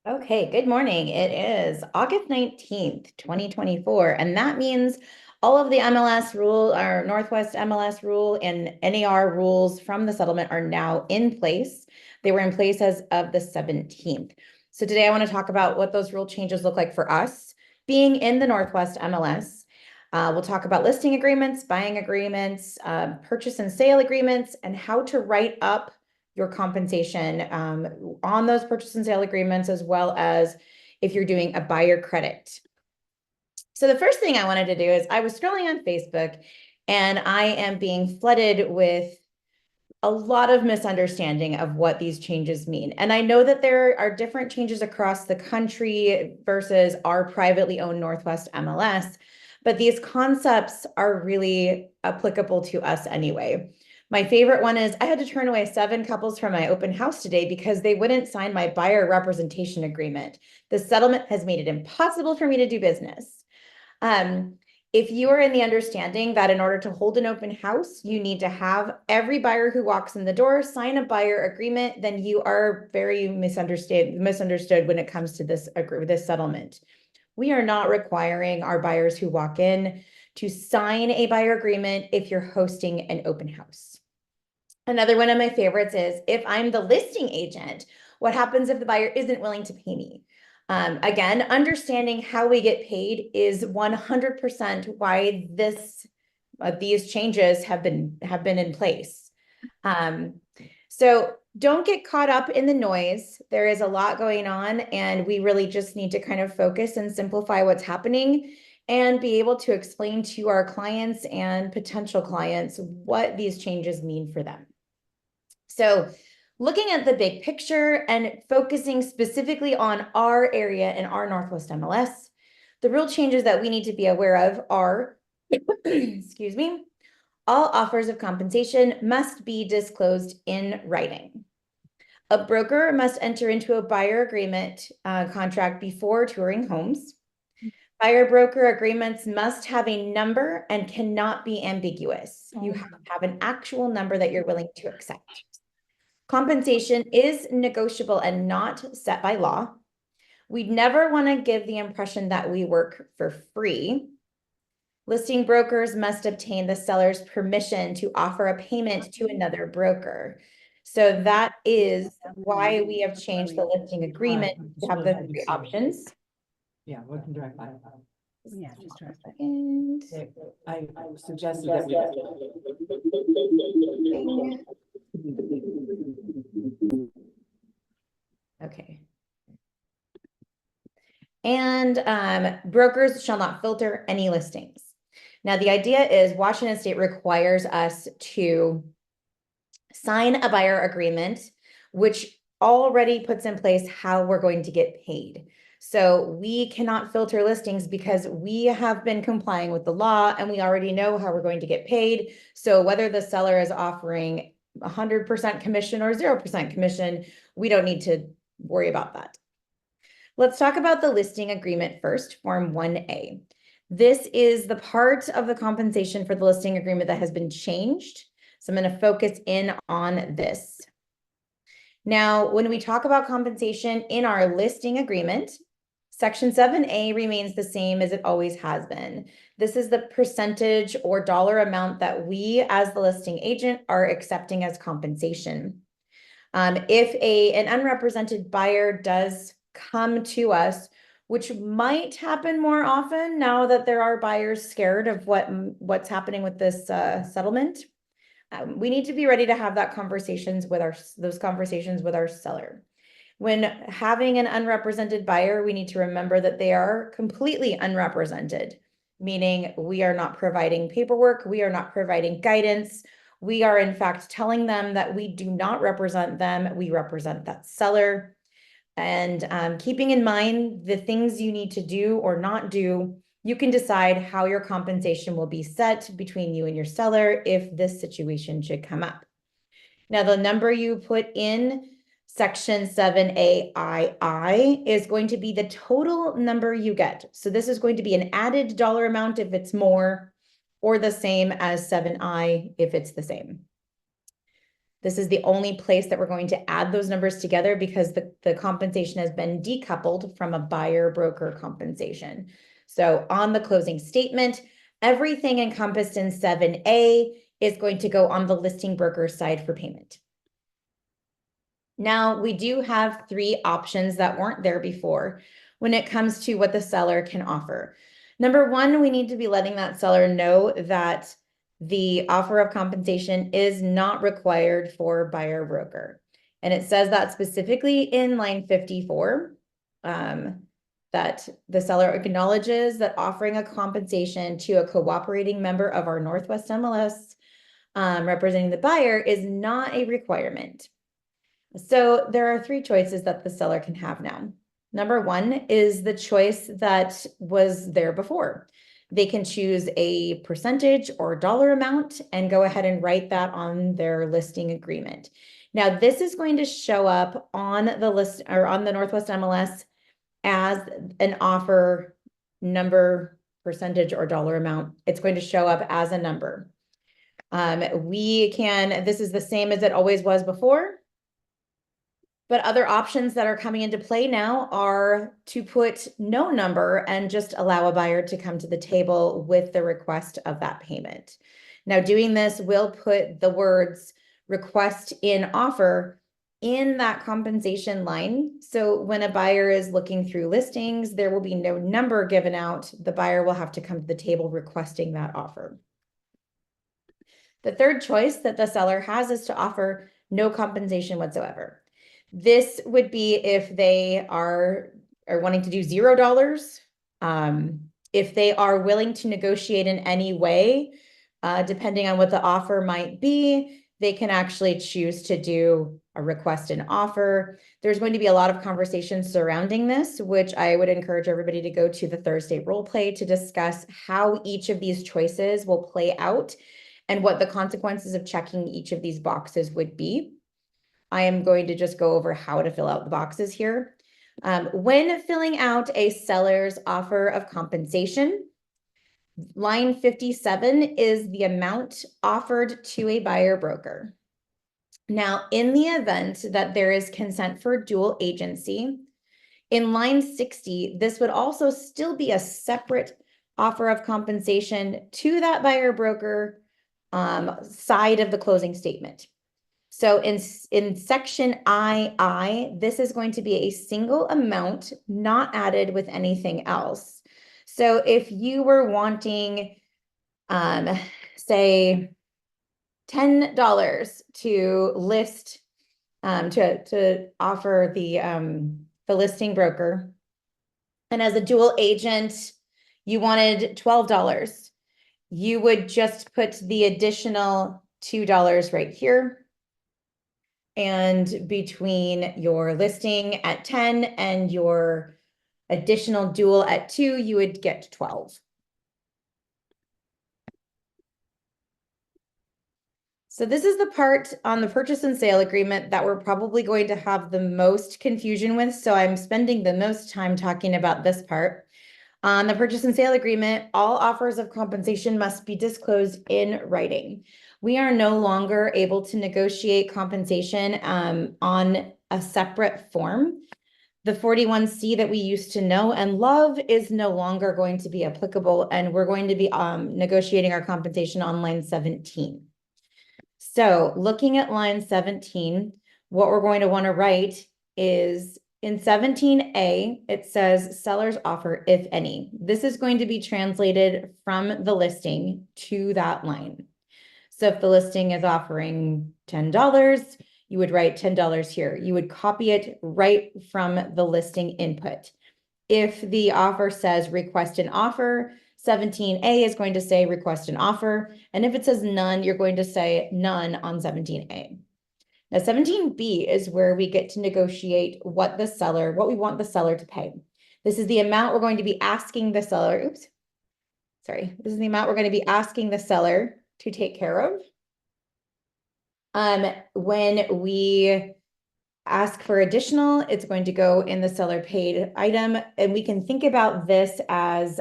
Okay, good morning. It is August 19th, 2024, and that means all of the MLS rule, our Northwest MLS rule and NAR rules from the settlement are now in place. They were in place as of the 17th. So today I want to talk about what those rule changes look like for us being in the Northwest MLS. We'll talk about listing agreements, buying agreements, purchase and sale agreements, and how to write up your compensation on those purchase and sale agreements, as well as if you're doing a buyer credit. So the first thing I wanted to do is I was scrolling on Facebook and I am being flooded with a lot of misunderstanding of what these changes mean. And I know that there are different changes across the country versus our privately owned Northwest MLS, but these concepts are really applicable to us anyway. My favorite one is I had to turn away 7 couples from my open house today because they wouldn't sign my buyer representation agreement. The settlement has made it impossible for me to do business. If you are in the understanding that in order to hold an open house, you need to have every buyer who walks in the door sign a buyer agreement, then you are very misunderstood when it comes to this settlement. We are not requiring our buyers who walk in to sign a buyer agreement if you're hosting an open house. Another one of my favorites is if I'm the listing agent, what happens if the buyer isn't willing to pay me? Again, understanding how we get paid is 100% why these changes have been in place. So don't get caught up in the noise. There is a lot going on, and we really just need to kind of focus and simplify what's happening and be able to explain to our clients and potential clients what these changes mean for them. So looking at the big picture and focusing specifically on our area and our Northwest MLS, the real changes that we need to be aware of are, excuse me, all offers of compensation must be disclosed in writing. A broker must enter into a buyer agreement contract before touring homes. Buyer broker agreements must have a number and cannot be ambiguous. You have to have an actual number that you're willing to accept. Compensation is negotiable and not set by law. We never want to give the impression that we work for free. Listing brokers must obtain the seller's permission to offer a payment to another broker. So that is why we have changed the listing agreement to have the 3 options. Yeah, we can drive by. Yeah, just a second. I suggested that we. Okay. And brokers shall not filter any listings. Now, the idea is Washington State requires us to sign a buyer agreement, which already puts in place how we're going to get paid. So we cannot filter listings because we have been complying with the law and we already know how we're going to get paid. So whether the seller is offering 100% commission or 0% commission, we don't need to worry about that. Let's talk about the listing agreement first, Form 1A. This is the part of the compensation for the listing agreement that has been changed. So I'm going to focus in on this. Now, when we talk about compensation in our listing agreement, Section 7A remains the same as it always has been. This is the percentage or dollar amount that we, as the listing agent, are accepting as compensation. If an unrepresented buyer does come to us, which might happen more often now that there are buyers scared of what's happening with this settlement, we need to be ready to have those conversations with our seller. When having an unrepresented buyer, we need to remember that they are completely unrepresented, meaning we are not providing paperwork, we are not providing guidance. We are in fact telling them that we do not represent them, we represent that seller. And keeping in mind the things you need to do or not do, you can decide how your compensation will be set between you and your seller if this situation should come up. Now, the number you put in Section 7AII is going to be the total number you get. So this is going to be an added dollar amount if it's more, or the same as 7I if it's the same. This is the only place that we're going to add those numbers together because the compensation has been decoupled from a buyer broker compensation. So on the closing statement, everything encompassed in 7A is going to go on the listing broker side for payment. Now, we do have 3 options that weren't there before when it comes to what the seller can offer. Number 1, we need to be letting that seller know that the offer of compensation is not required for buyer broker. And it says that specifically in line 54, that the seller acknowledges that offering a compensation to a cooperating member of our Northwest MLS representing the buyer is not a requirement. So there are 3 choices that the seller can have now. Number 1 is the choice that was there before. They can choose a percentage or dollar amount and go ahead and write that on their listing agreement. Now, this is going to show up on the list or on the Northwest MLS as an offer number, percentage, or dollar amount. It's going to show up as a number. This is the same as it always was before. But other options that are coming into play now are to put no number and just allow a buyer to come to the table with the request of that payment. Now, doing this will put the words request in offer in that compensation line. So when a buyer is looking through listings, there will be no number given out. The buyer will have to come to the table requesting that offer. The third choice that the seller has is to offer no compensation whatsoever. This would be if they are wanting to do $0. If they are willing to negotiate in any way, depending on what the offer might be, they can actually choose to do a request and offer. There's going to be a lot of conversations surrounding this, which I would encourage everybody to go to the Thursday role play to discuss how each of these choices will play out and what the consequences of checking each of these boxes would be. I am going to just go over how to fill out the boxes here. When filling out a seller's offer of compensation, line 57 is the amount offered to a buyer broker. Now, in the event that there is consent for dual agency, in line 60, this would also still be a separate offer of compensation to that buyer broker side of the closing statement. So in section II, this is going to be a single amount, not added with anything else. So if you were wanting, say, $10 to list, to offer the listing broker, and as a dual agent, you wanted $12, you would just put the additional $2 right here. And between your listing at 10 and your additional dual at 2, you would get 12. So this is the part on the purchase and sale agreement that we're probably going to have the most confusion with. So I'm spending the most time talking about this part. On the purchase and sale agreement, all offers of compensation must be disclosed in writing. We are no longer able to negotiate compensation on a separate form. The 41C that we used to know and love is no longer going to be applicable, and we're going to be negotiating our compensation on line 17. So looking at line 17, what we're going to want to write is in 17A, it says seller's offer, if any. This is going to be translated from the listing to that line. So if the listing is offering $10, you would write $10 here. You would copy it right from the listing input. If the offer says request an offer, 17A is going to say request an offer. And if it says none, you're going to say none on 17A. Now 17B is where we get to negotiate what we want the seller to pay. This is the amount we're going to be asking the seller, this is the amount we're going to be asking the seller to take care of. When we ask for additional, it's going to go in the seller paid item. And we can think about this as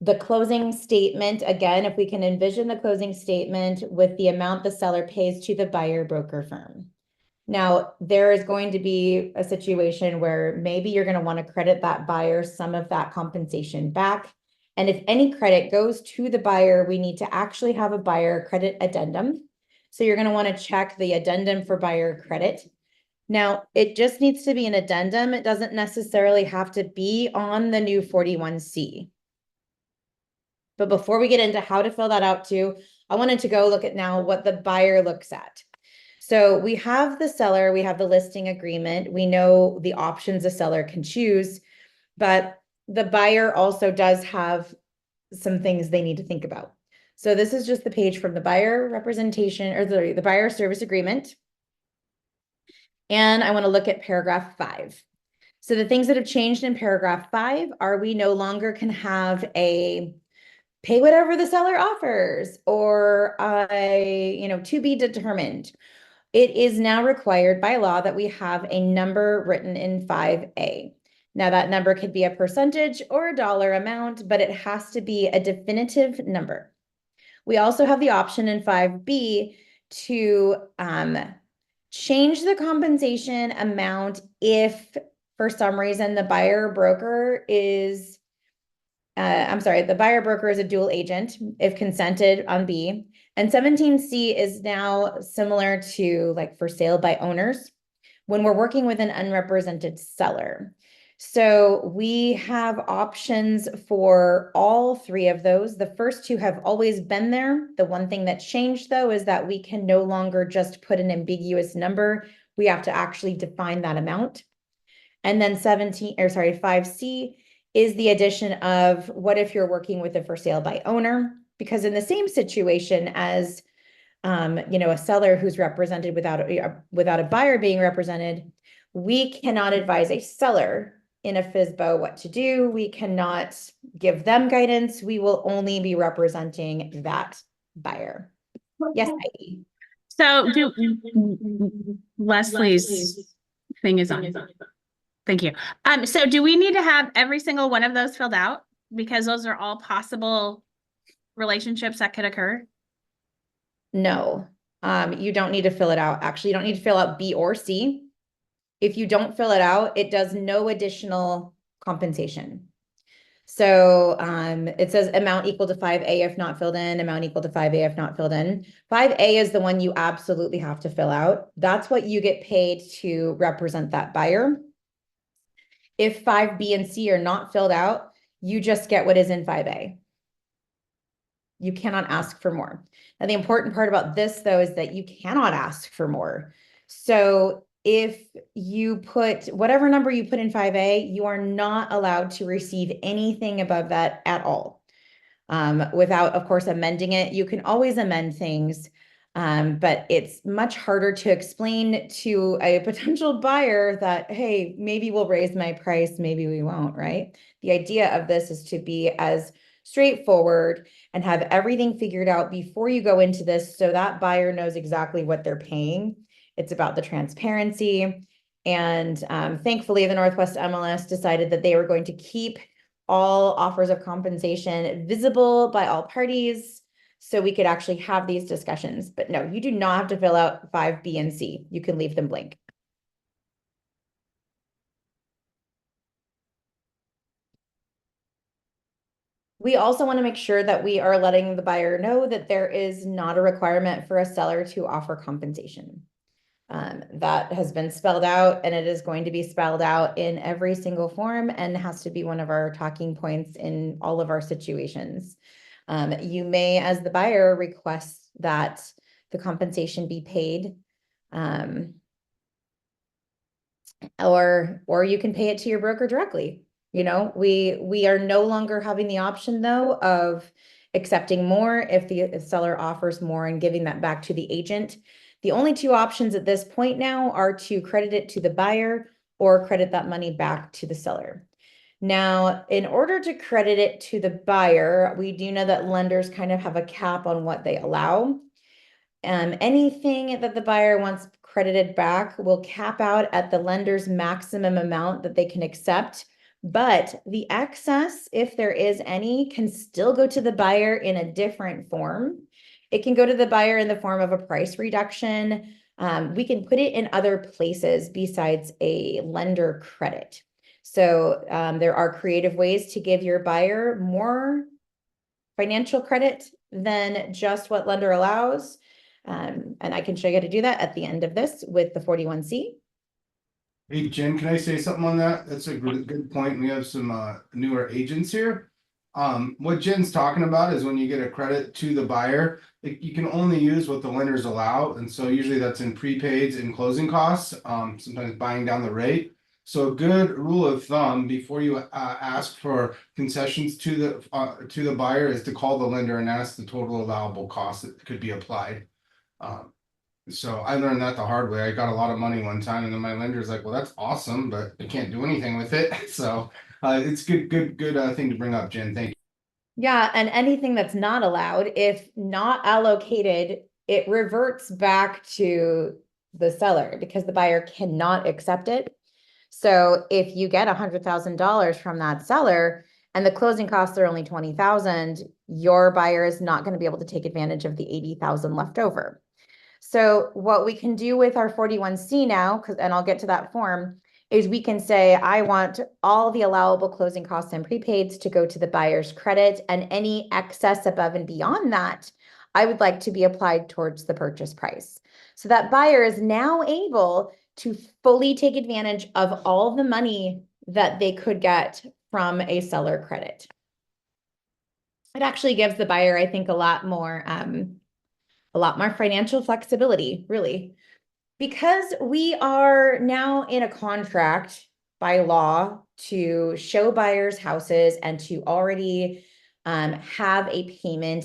The closing statement, again, if we can envision the closing statement with the amount the seller pays to the buyer broker firm. Now, there is going to be a situation where maybe you're going to want to credit that buyer some of that compensation back. And if any credit goes to the buyer, we need to actually have a buyer credit addendum. So you're going to want to check the addendum for buyer credit. Now, it just needs to be an addendum. It doesn't necessarily have to be on the new 41C. But before we get into how to fill that out too, I wanted to go look at now what the buyer looks at. So we have the seller, we have the listing agreement, we know the options a seller can choose, but the buyer also does have some things they need to think about. So this is just the page from the buyer representation or the buyer service agreement. And I want to look at paragraph 5. So the things that have changed in paragraph 5 are we no longer can have a pay whatever the seller offers or to be determined. It is now required by law that we have a number written in 5A. Now that number could be a percentage or a dollar amount, but it has to be a definitive number. We also have the option in 5B to change the compensation amount if for some reason the buyer broker is the buyer broker is a dual agent if consented on B. And 17C is now similar to like for sale by owners when we're working with an unrepresented seller. So we have options for all 3 of those. The first 2 have always been there. The one thing that changed though is that we can no longer just put an ambiguous number. We have to actually define that amount. And then 5C is the addition of what if you're working with a for sale by owner? Because in the same situation as a seller who's represented without a buyer being represented, we cannot advise a seller in a FSBO what to do. We cannot give them guidance. We will only be representing that buyer. Yes, Heidi. So Leslie's thing is on. Thank you. So do we need to have every single one of those filled out? Because those are all possible relationships that could occur? No, you don't need to fill it out. Actually, you don't need to fill out B or C. If you don't fill it out, it does no additional compensation. So it says amount equal to 5A if not filled in, amount equal to 5A if not filled in. 5A is the one you absolutely have to fill out. That's what you get paid to represent that buyer. If 5B and C are not filled out, you just get what is in 5A. You cannot ask for more. Now, the important part about this, though, is that you cannot ask for more. So if you put whatever number you put in 5A, you are not allowed to receive anything above that at all. Without, of course, amending it. You can always amend things, but it's much harder to explain to a potential buyer that, hey, maybe we'll raise my price, maybe we won't, right? The idea of this is to be as straightforward and have everything figured out before you go into this so that buyer knows exactly what they're paying. It's about the transparency. And thankfully, the Northwest MLS decided that they were going to keep all offers of compensation visible by all parties so we could actually have these discussions. But no, you do not have to fill out 5B and C. You can leave them blank. We also want to make sure that we are letting the buyer know that there is not a requirement for a seller to offer compensation. That has been spelled out, and it is going to be spelled out in every single form and has to be one of our talking points in all of our situations. You may, as the buyer, request that the compensation be paid, or you can pay it to your broker directly. You know, we are no longer having the option, though, of accepting more if the seller offers more and giving that back to the agent. The only 2 options at this point now are to credit it to the buyer or credit that money back to the seller. Now, in order to credit it to the buyer, we do know that lenders kind of have a cap on what they allow. Anything that the buyer wants credited back will cap out at the lender's maximum amount that they can accept But the excess, if there is any, can still go to the buyer in a different form. It can go to the buyer in the form of a price reduction. We can put it in other places besides a lender credit. So there are creative ways to give your buyer more financial credit than just what lender allows. And I can show you how to do that at the end of this with the 41C. Hey, Jen, can I say something on that? That's a good point. We have some newer agents here. What Jen's talking about is when you get a credit to the buyer, you can only use what the lenders allow. And so usually that's in prepaids and closing costs, sometimes buying down the rate. So a good rule of thumb before you ask for concessions to the buyer is to call the lender and ask the total allowable cost that could be applied. So I learned that the hard way. I got a lot of money one time, and then my lender's like, "Well, that's awesome, but I can't do anything with it." So it's good thing to bring up, Jen. Thank you. Yeah, and anything that's not allowed, if not allocated, it reverts back to the seller because the buyer cannot accept it. So if you get $100,000 from that seller and the closing costs are only 20,000, your buyer is not going to be able to take advantage of the 80,000 left over. So what we can do with our 41C now, and I'll get to that form, is we can say, I want all the allowable closing costs and prepaids to go to the buyer's credit, and any excess above and beyond that, I would like to be applied towards the purchase price. So that buyer is now able to fully take advantage of all the money that they could get from a seller credit. It actually gives the buyer, I think, a lot more financial flexibility, really. Because we are now in a contract by law to show buyers houses and to already have a payment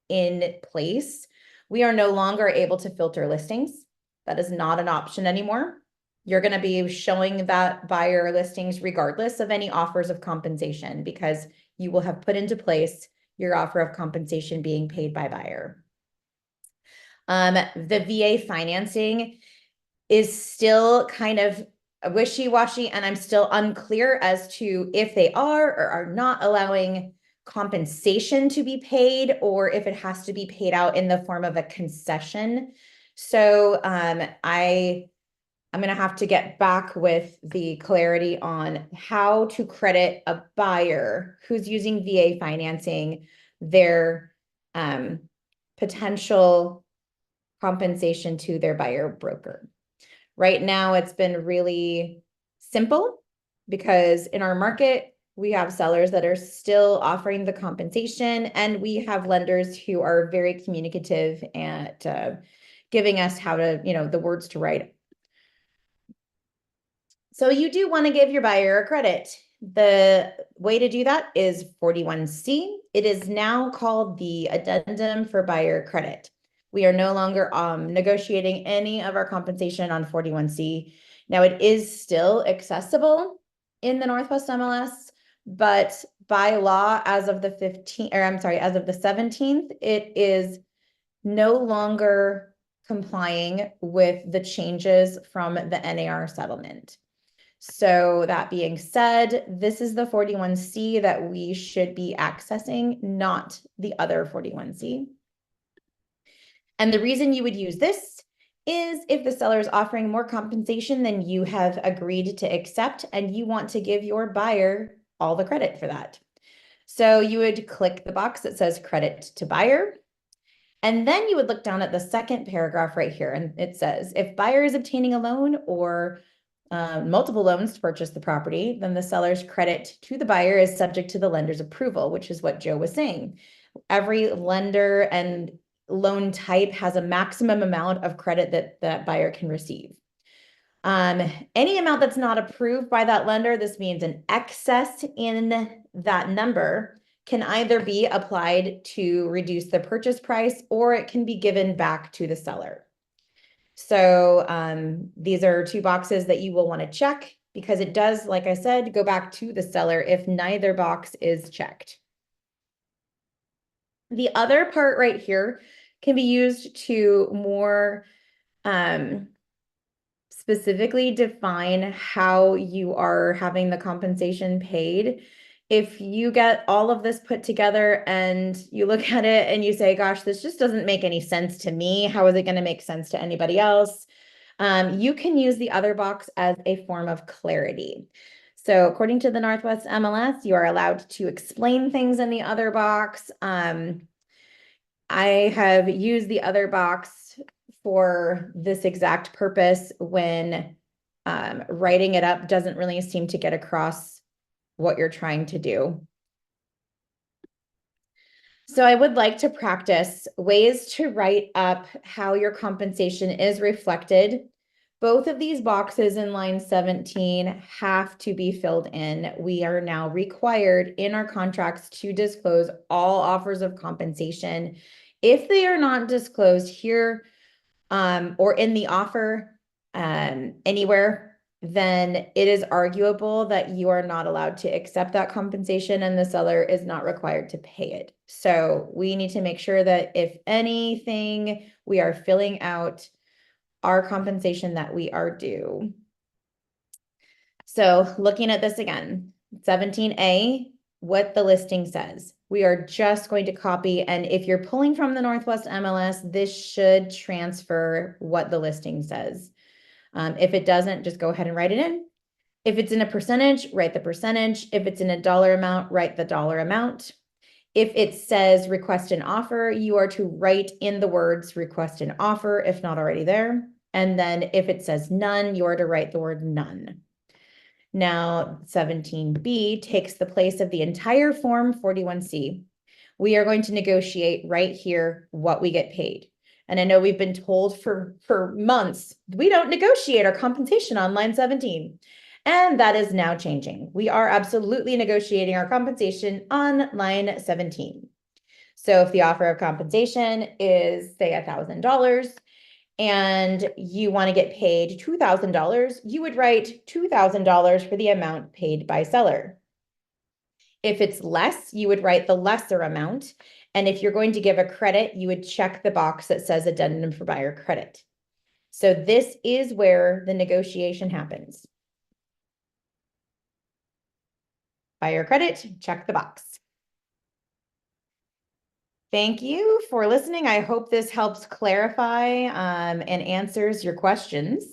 in place, we are no longer able to filter listings. That is not an option anymore. You're going to be showing that buyer listings regardless of any offers of compensation, because you will have put into place your offer of compensation being paid by buyer. The VA financing is still kind of wishy-washy, and I'm still unclear as to if they are or are not allowing compensation to be paid, or if it has to be paid out in the form of a concession. So I'm going to have to get back with the clarity on how to credit a buyer who's using VA financing their potential compensation to their buyer broker. Right now, it's been really simple because in our market, we have sellers that are still offering the compensation, and we have lenders who are very communicative at giving us how to, the words to write. So you do want to give your buyer a credit. The way to do that is 41C. It is now called the addendum for buyer credit. We are no longer negotiating any of our compensation on 41C. Now, it is still accessible in the Northwest MLS, but by law, as of the 17th, it is no longer complying with the changes from the NAR settlement. So that being said, this is the 41C that we should be accessing, not the other 41C. And the reason you would use this is if the seller is offering more compensation than you have agreed to accept, and you want to give your buyer all the credit for that. So you would click the box that says credit to buyer. And then you would look down at the second paragraph right here, and it says, if buyer is obtaining a loan or multiple loans to purchase the property, then the seller's credit to the buyer is subject to the lender's approval, which is what Joe was saying. Every lender and loan type has a maximum amount of credit that that buyer can receive. Any amount that's not approved by that lender, this means an excess in that number, can either be applied to reduce the purchase price, or it can be given back to the seller. So these are two boxes that you will want to check, because it does, like I said, go back to the seller if neither box is checked. The other part right here can be used to more specifically define how you are having the compensation paid. If you get all of this put together and you look at it and you say, gosh, this just doesn't make any sense to me. How is it going to make sense to anybody else? You can use the other box as a form of clarity. So according to the Northwest MLS, you are allowed to explain things in the other box. I have used the other box for this exact purpose when writing it up doesn't really seem to get across what you're trying to do. So I would like to practice ways to write up how your compensation is reflected. Both of these boxes in line 17 have to be filled in. We are now required in our contracts to disclose all offers of compensation. If they are not disclosed here or in the offer anywhere, then it is arguable that you are not allowed to accept that compensation and the seller is not required to pay it. So we need to make sure that if anything, we are filling out our compensation that we are due. So looking at this again, 17A, what the listing says. We are just going to copy, and if you're pulling from the Northwest MLS, this should transfer what the listing says. If it doesn't, just go ahead and write it in. If it's in a percentage, write the percentage. If it's in a dollar amount, write the dollar amount. If it says request an offer, you are to write in the words request an offer, if not already there. And then if it says none, you are to write the word none. Now, 17B takes the place of the entire form 41C. We are going to negotiate right here what we get paid. And I know we've been told for months, we don't negotiate our compensation on line 17. And that is now changing. We are absolutely negotiating our compensation on line 17. So if the offer of compensation is, say, $1,000 and you want to get paid $2,000, you would write $2,000 for the amount paid by seller. If it's less, you would write the lesser amount. And if you're going to give a credit, you would check the box that says addendum for buyer credit. So this is where the negotiation happens. Buyer credit, check the box. Thank you for listening. I hope this helps clarify and answers your questions.